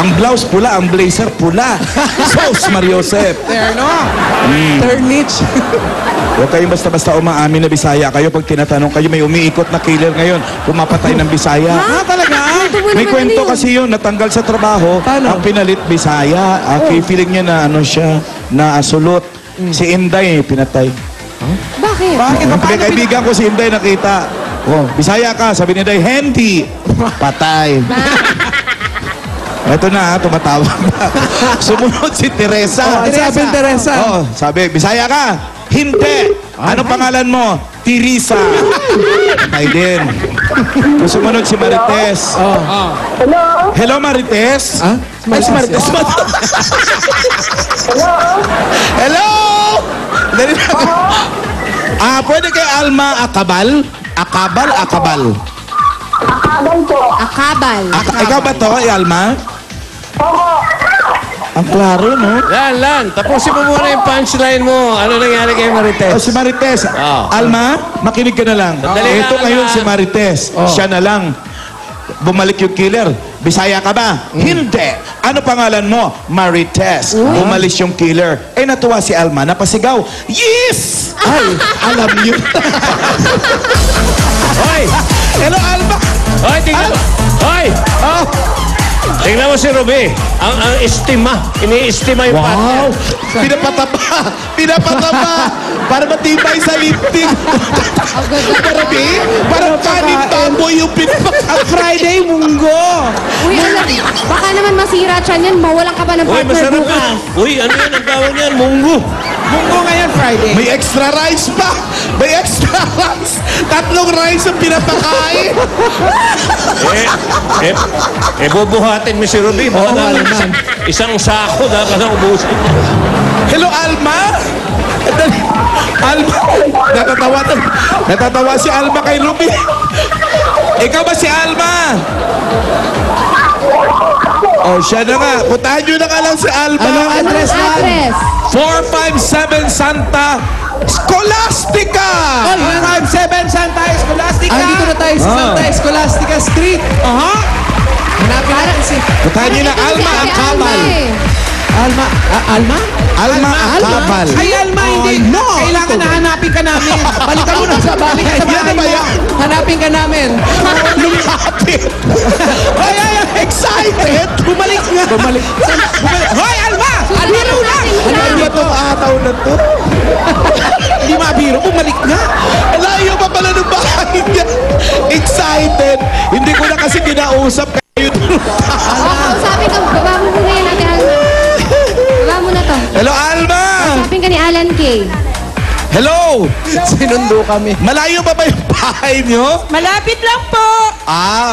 Ang blouse pula, ang blazer pula. Sos, Mariosep. Terno. Ternich. Huwag kayong basta-basta umaamin na Bisaya kayo. Pag tinatanong kayo, may umiikot na killer ngayon. Pumapatay ng Bisaya. Talaga? May kwento kasi yun, natanggal sa trabaho. Paano? Ang pinalit Bisaya. Feeling niya na ano siya, na asulot. Si Inday, pinatay. Bakit? Bakit? Ang kaibigan ko si Inday nakita. Oh, Bisaya ka, sabi ni Inday, Hendy. Patay. Ito na, tumatawa na. Sumunod si Teresa. Sabi ni Teresa. Oh, sabi, Bisaya ka? Hindi. Ano pangalan mo? Teresa. Patay din. Sumunod si Marites. Hello? Hello, Marites. Ah? Ay, si Marites. Hello! Dali na. Pwede kay Alma Akabal? Akabal? Akabal po. Akabal. Ikaw ba to, Alma? Opo. Ang klaro, no? Lan, tapusin mo muna yung punchline mo. Ano nangyari kay Marites? Si Marites. Oh. Alma, makinig ka na lang. Sandali Ito lang, ngayon Alma. si Marites. Siya na lang. Bumalik yung killer. Bisaya ka ba? Hindi. Ano pangalan mo? Marites. Umalis yung killer. Eh, natuwa si Alma. Napasigaw. Yes! Ay, alam niyo. Hoy! Hello, Alma. Hoy, tingnan mo! Hoy! Oh, Tingnan mo si Ruby. Ang estima. Ini-estima yung partner. wow. Pinapataba. Pinapataba. Para matibay sa lifting. Parabi? Parang kanin baboy yung pinapataba. Friday, munggo. Uy, alam, baka naman masira siya niyan. Mawalan ka ba ng Uy, partner masarap bukas? yan. Uy, ano yan ang tawag niyan? Munggo. Munggo ngayon, Friday. May extra rice pa! May extra rice! 3 rice ang pinapakain! Bubuhatin mo si Ruby. Baka Oo, naman naman. isang sako dapat na ubusin. Hello, Alma! Alma! Natatawa si Alma kay Ruby. Ikaw ba si Alma? Oh, siya na nga. Puntahan nyo na nga lang si Alma. Anong address na? Address. 457 Santa Scholastica! 157 Santa Escolastica. Andito na tayo sa Santa Escolastica Street. Hanapin natin si Puntahan nyo na Alma Si Ate Akabal. Alma eh. Alma. Alma? Alma Akabal. Ay, Alma, hindi. Kailangan na hanapin ka namin. Balikan mo na sa bahay Yan ba mo. yan? Hanapin ka namin. Lumapit! Ay, excited! Bumalik nga. Bumalik. Hoy, Alma! Biro lang! Ano ba itong ataw na to? Hindi mabiro. Bumalik nga. Layo pa pala ng bahay niya. Excited. Hindi ko na kasi kinausap kayo. Sabi ko, baba mo muna yan, Ate Alma. Baba mo na to. Hello, Alma! Sabi ka ni Alan K. Hello! Sinundo kami. Malayo pa ba yung bahay niyo? Malapit lang po.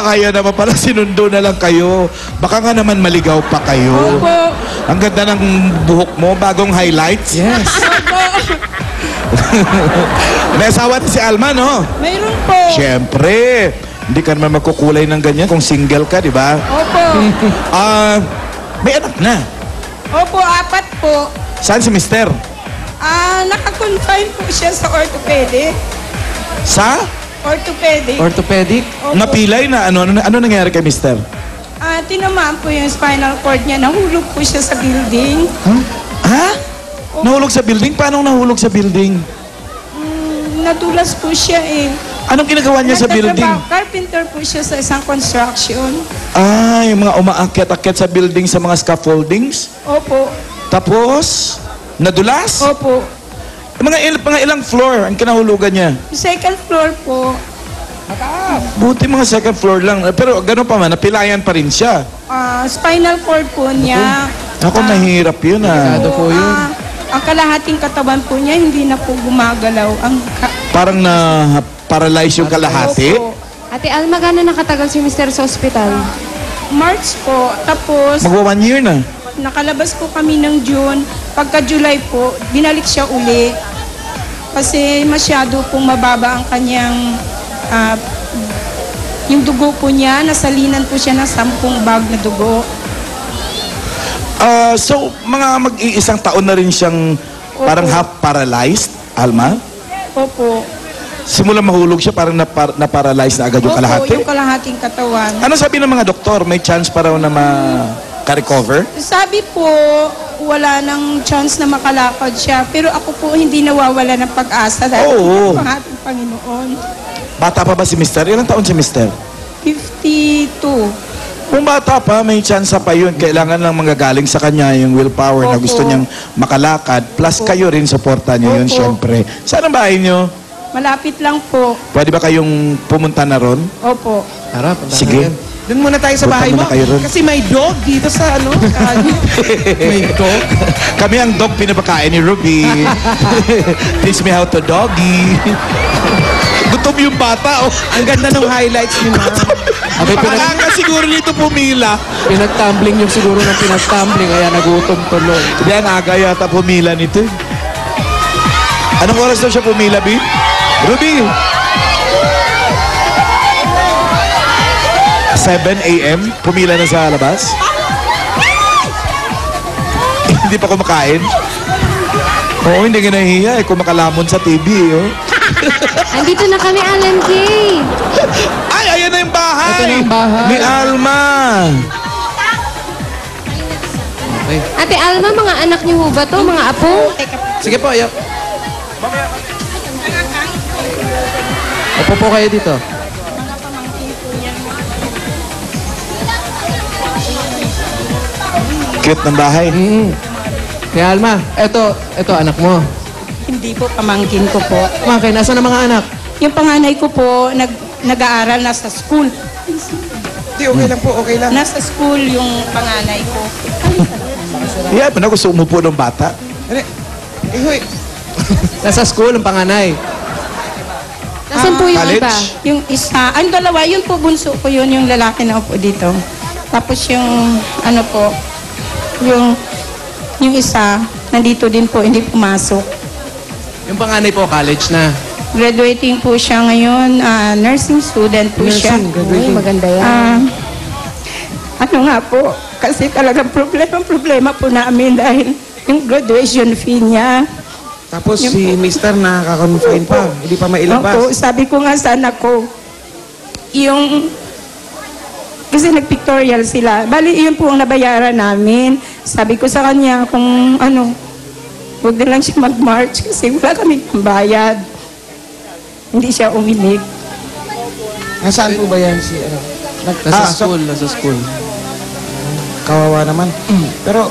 Kaya naman pala sinundo na lang kayo. Baka nga naman maligaw pa kayo. Opo. Ang ganda ng buhok mo, bagong highlights. Yes. Opo. May asawa si Alma, no? Mayroon po. Siyempre. Hindi ka naman magkukulay ng ganyan kung single ka, di ba? Opo. May anak na. Opo, 4 po. Saan si mister? Nakakonfine po siya sa orthopedic. Sa? Orthopedic. Orthopedic. Opo. Napilay na ano nangyari kay mister? Tinamaan po yung spinal cord niya. Nahulog po siya sa building. Ha? Nahulog sa building? Paano nahulog sa building? Nadulas po siya eh. Anong ginagawa niya sa building? Carpenter po siya sa isang construction. Yung mga umaakyat-akyat sa building sa mga scaffoldings? Opo. Tapos, nadulas? Opo. Mga ilang floor ang kinahulugan niya? Second floor po. Buti mga second floor lang. Pero gano'n pa man, napilayan pa rin siya. Spinal cord po niya. Ako mahirap yun Delikado po yun. Ang kalahating katawan po niya hindi na po gumagalaw. Parang na-paralyze yung kalahati. Opo. Ate Alma, gano'n nakatagal si Mr. sa ospital? March po. Tapos, Magwa 1 year na. nakalabas po kami ng June. Pagka July po, binalik siya uli. Kasi masyado pong mababa ang kanyang, yung dugo po niya, nasalinan po siya ng 10 bag na dugo. So, mga mag-iisang taon na rin siyang parang half paralyzed, Alma? Opo. Simula mahulog siya, parang na-paralyze na agad yung Opo, kalahati? yung kalahating katawan. Ano sabi ng mga doktor? May chance pa raw na ka-recover? Sabi po, wala nang chance na makalakad siya. Pero ako po hindi nawawala ng pag-asa dahil Oo. ang ating Panginoon. Bata pa ba si Mister? Ilang taon si Mister? 52. Kung bata pa, may chance pa yun. Kailangan lang manggagaling sa kanya yung willpower na Opo. gusto niyang makalakad. Plus kayo rin, supportan niyo yun, Opo. syempre. Saan ang bahay niyo? Malapit lang po. Pwede ba kayong pumunta na ron? Opo. Tara, punta Sige. natin. Doon muna tayo sa Punta bahay mo. muna kayo ron. Kasi may dog dito sa ano. May dog. Kami ang dog pinapakain ni Ruby. Teach me how to doggy. Gutom yung bata, oh. Ang ganda ng highlights ni ma'am. Okay, Pakaka siguro nito pumila. pinag-tumbling yung siguro ng pinag-tumbling, kaya nagutom tuloy. Yan, aga yata pumila nito. Anong oras daw siya pumila, B? Ruby! 7 a.m. Pumila na sa labas? Hindi pa kumakain? Oo, hindi ka nahihiya eh. Kung makalamon sa TV, oh. Andito na kami, Alan K. Ay, ayan na yung bahay! Ito na yung bahay. Ni Alma! Ate Alma, mga anak niyo ho ba to? Mga apo? Sige po, ayo. Upo po kayo dito. Cute ng bahay. Kaya Alma, eto anak mo. Hindi po, pamangkin ko po. Kumakay, nasa na mga anak? Yung panganay ko po, nag-aaral, nasa school. Hindi, okay lang po, okay lang. Nasa school yung panganay ko. Yeah, na gusto umupo ng bata. Ihoy. Nasa school ang panganay. Nasaan po yung college? iba? Yung isa, ang dalawa, yun po bunso ko yun, yung lalaki na upo dito. Tapos yung, ano po, yung isa, nandito din po, hindi pumasok. Yung panganay po, college na. Graduating po siya ngayon, nursing student po siya. Uy, maganda yan. Ano nga po, kasi talagang problema po namin dahil yung graduation fee niya. Tapos si Mr. nakaka-confine pa, hindi pa mailabas. Opo, sabi ko nga sa anak ko, yung, kasi nag-pictorial sila. Bali, yun po ang nabayaran namin. Sabi ko sa kanya kung ano, huwag na lang siya mag-march kasi wala kami bayad. Hindi siya uminig. Nasaan po ba yan si ano? Nasa school. Kawawa naman. Pero,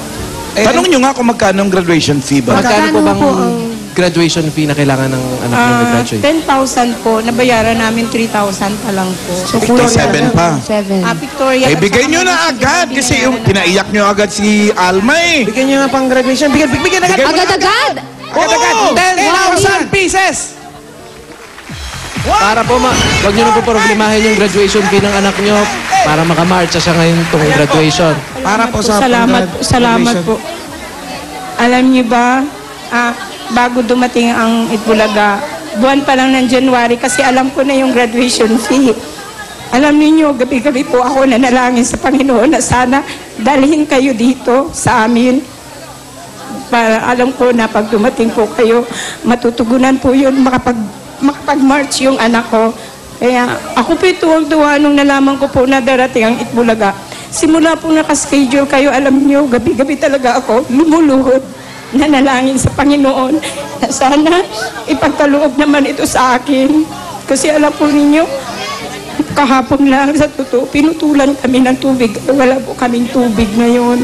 Tanong nyo nga kung magkano ang graduation fee ba? magkano po Magkano bang po ang- graduation fee na kailangan ng anak niyo mag-graduate? 10,000 po, nabayaran namin 3,000 pa lang po. So, 7 pa. 7. Victoria. Eh, bigay nyo na agad kasi yung pinaiyak nyo agad si Alma eh. Bigyan niyo nga pang graduation. Bigyan agad. Agad-agad! Agad-agad. Oo. 10,000 pieces! Para po, wag niyo na po problemahin yung graduation fee ng anak niyo para makamarcha siya ngayon itong graduation. Para po sa Salamat po. Alam niyo ba, bago dumating ang Itbulaga, buwan pa lang ng January kasi alam ko na yung graduation fee. Alam niyo, gabi-gabi po ako nanalangin sa Panginoon na sana dalhin kayo dito sa amin. Para alam ko na pag dumating po kayo, matutugunan po yun, makapag-march yung anak ko. Kaya ako po tuwang-tuwa nung nalaman ko po na darating ang Itbulaga. Simula po nakaschedule kayo, alam niyo, gabi-gabi talaga ako lumuluhod, nanalangin sa Panginoon na sana ipagkaloob naman ito sa akin. Kasi alam po ninyo, kahapon lang sa totoo, pinutulan kami ng tubig. Wala po kaming tubig ngayon.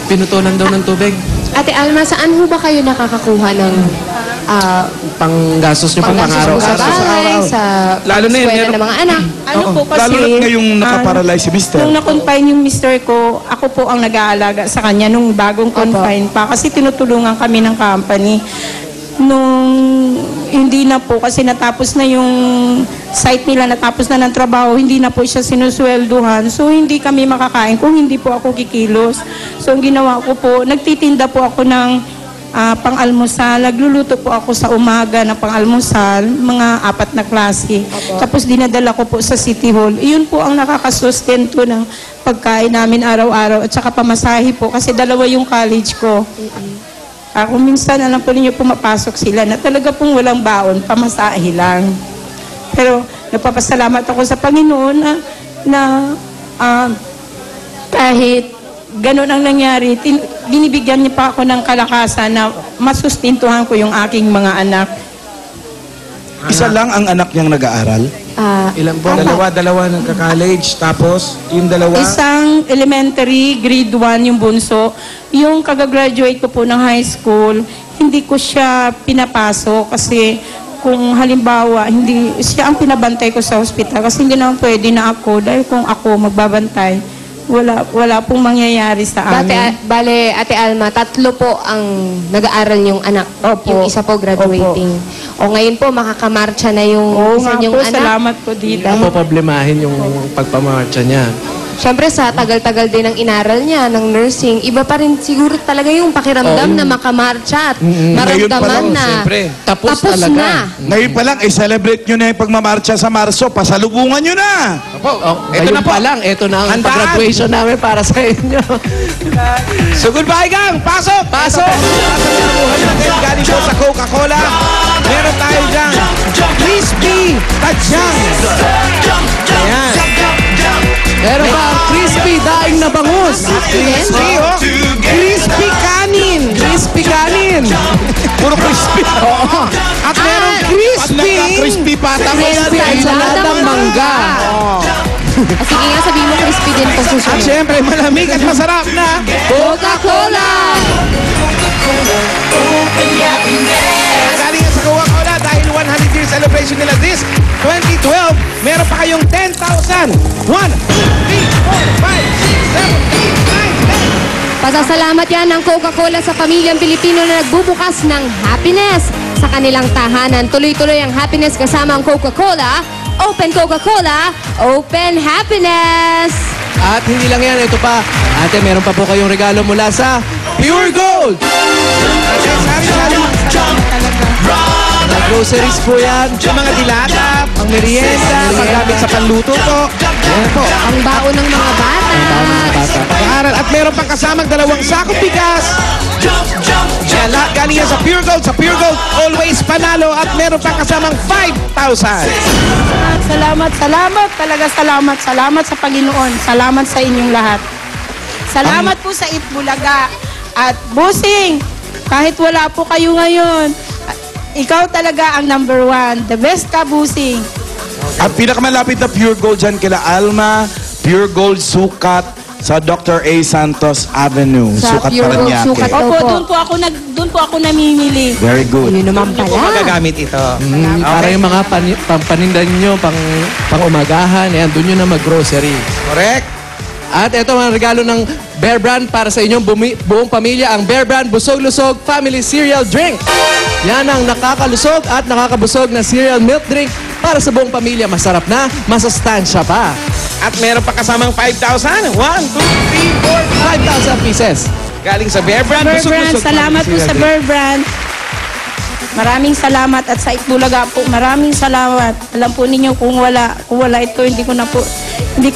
Pinutulan daw ng tubig. Ate Alma, saan ho ba kayo nakakakuha ng Panggastos niyo pang panggastos sa pang-araw-araw. bahay, sa Lalo na yun, eskwela meron- ng mga anak? Ano po kasi, Lalo na ngayong nakaparalyze si Mister. Nung na-confine yung mister ko, ako po ang nag-aalaga sa kanya nung bagong confine pa. Kasi tinutulungan kami ng company. Nung hindi na po, kasi natapos na yung site nila, natapos na ng trabaho, hindi na po siya sinuswelduhan. So, hindi kami makakain kung hindi po ako kikilos. So, ang ginawa ko po, nagtitinda po ako ng pang-almusal. Nagluluto po ako sa umaga ng pang-almusal, mga 4 na klase. Tapos dinadala ko po sa City Hall. Iyon po ang nakakasustento ng pagkain namin araw-araw at saka pamasahe po kasi 2 yung college ko. Kung minsan, alam po ninyo, pumapasok sila na talaga pong walang baon, pamasahe lang. Pero nagpapasalamat ako sa Panginoon na kahit ganun ang nangyari, binibigyan niya pa ako ng kalakasan na masustintuhan ko yung aking mga anak. Isa lang ang anak niyang nag-aaral. Ilan po? Dalawa nagka-college. Tapos, yung dalawa? Isang elementary, grade 1 yung bunso. Yung kagagraduate ko po ng high school, hindi ko siya pinapasok kasi kung halimbawa, hindi siya ang pinabantay ko sa hospital kasi hindi naman pwede na ako dahil kung ako magbabantay, wala pong mangyayari sa amin. Bale, Ate Alma, 3 po ang nag-aaral yung anak. Opo. Yung isa po graduating. O ngayon po, makakamarcha na yung Oo isa nga niyong po, anak. salamat po dito. Hindi po problemahin yung pagpamarcha niya. Siyempre, sa tagal-tagal din ng inaral niya, ng nursing, iba pa rin siguro talaga yung pakiramdam na makamarcha at Ngayon pa lang, maramdaman na siyempre, tapos talaga. na. Ngayon pa lang, celebrate nyo na yung pagmamarcha sa Marso. Pasalubungan nyo na. Ito na pa lang, ito na ang graduation namin para sa inyo. So goodbye gang! Pasok! Pasok! Pasaluhan natin galing po sa Coca-Cola. Meron tayo dyan. Crispy Tadyang. Ayan. Meron pa ang crispy daing na bangus. Crispy oh. Crispy kanin. Crispy kanin. Puro crispy. Oo. At meron crispy. Crispy pata. Crispy ensaladang mangga. Sige nga, sabihin mo crispy din po At susunod. syempre, malamig at masarap na Coca-Cola! galing sa Coca-Cola dahil 100 year celebration nila this 2012. Meron pa kayong 10,000. 1, 2, 3, 4, 5, 6, 7, 8, 9, 10. Pasasalamat yan ng Coca-Cola sa pamilyang Pilipino na nagbubukas ng happiness sa kanilang tahanan. Tuloy-tuloy ang happiness kasama ang Coca-Cola. Open Coca-Cola, open happiness! At hindi lang yan, ito pa. Ate, meron pa po kayong regalo mula sa Pure Gold. Mga groceries po yan. Yung mga dilata, pang merienda, paggamit sa panluto po. Yan po. Ang baon ng mga bata. Pag-aaral. At meron pang kasamang 2 sakong bigas. Yan, lahat galing yan sa Pure Gold. Sa Pure Gold, always panalo. At meron pang kasamang 5,000. Salamat sa Panginoon. Salamat sa inyong lahat. Salamat po sa Itbulaga. At Busing, kahit wala po kayo ngayon, ikaw talaga ang number 1. The best ka, Busing. Ang pinakamalapit na Pure Gold dyan kila Alma, Pure Gold Sukat sa Dr. A. Santos Avenue. Sa Sukat Pure Gold Paranaque. Sukat. Opo, Opo. doon po ako namimili. Very good. Yun naman Kung pala. magagamit ito. Para yung mga panindan nyo, pang umagahan, yan, doon nyo na mag-grocery. Correct. At ito ang regalo ng Bear Brand para sa inyong buong pamilya, ang Bear Brand Busog-Lusog Family Cereal Drink. Yan ang nakakalusog at nakakabusog na cereal milk drink para sa buong pamilya. Masarap na, masustansya pa. At meron pa kasamang 5,000. 1, 2, 3, 4, 5,000 pieces. galing sa Bear Brand. Bear Brand, Busog-lusog salamat po Cereal sa Drink. Bear Brand. Maraming salamat at sa Itbulaga po, maraming salamat. Alam po ninyo kung wala ito, hindi ko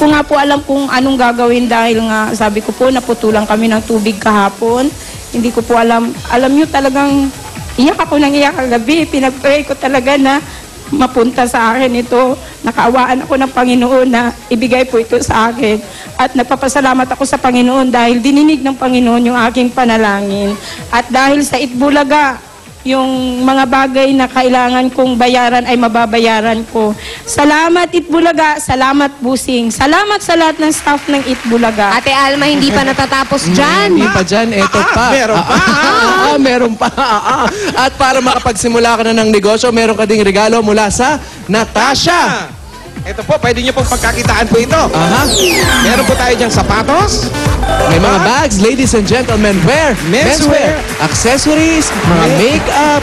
nga po alam kung anong gagawin dahil nga sabi ko po naputulan kami ng tubig kahapon. Hindi ko po alam nyo talagang iyak ako ng iyak kagabi. Pinag-pray ko talaga na mapunta sa akin ito. Nakaawaan ako ng Panginoon na ibigay po ito sa akin. At nagpapasalamat ako sa Panginoon dahil dininig ng Panginoon yung aking panalangin. At dahil sa Itbulaga, yung mga bagay na kailangan kong bayaran ay mababayaran ko. Salamat Itbulaga, salamat Busing. Salamat sa lahat ng staff ng Itbulaga. Ate Alma, hindi pa natatapos dyan. Hindi pa dyan, eto pa. meron pa. Meron pa. At para makapagsimula ka na ng negosyo, meron ka ding regalo mula sa Natasha. Ito po, pwede nyo pong pagkakitaan po ito. Aha. Meron po tayo dyan sapatos. May mga bags, ladies and gentlemen wear, menswear, accessories, mga makeup.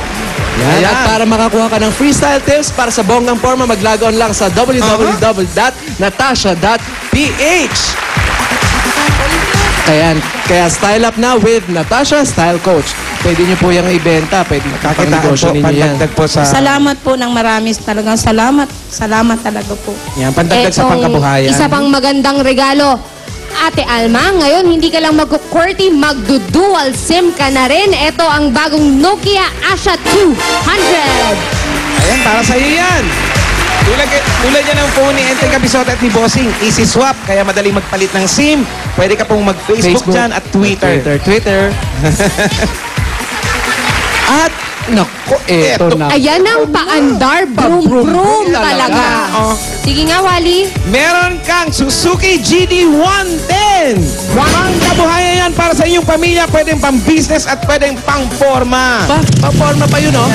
Yan. At para makakuha ka ng freestyle tips para sa bonggang forma, mag-log on lang sa www.natasha.ph. Kaya style up na with Natasha Style Coach. Pwede nyo po yung ibenta, pwede pang negosyo ninyo yan. pandagdag po sa... Salamat po ng marami. Talagang salamat. Salamat talaga po. Yan, pandagdag sa Etong pangkabuhayan. isa pang magandang regalo. Ate Alma, ngayon hindi ka lang mag-QWERTY, magdu-dual SIM ka na rin. Ito ang bagong Nokia Asha 200. Ayan, para sa iyo yan. Tulad yan ng phone ni Enteng Cabisota at ni Bossing. Easy swap, kaya madaling magpalit ng SIM. Pwede ka pong mag-Facebook dyan at Twitter. Twitter. At, naku, eto na. Ayan ang paandar, broom talaga. Oh. Sige nga, Wally. Meron kang Suzuki GD110. Ang kabuhayan yan para sa inyong pamilya. Pwedeng pang-business at pwedeng pang-forma. Pa-forma pa yun, oh.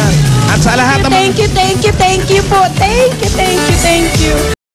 At sa lahat ng Thank you po. Thank you.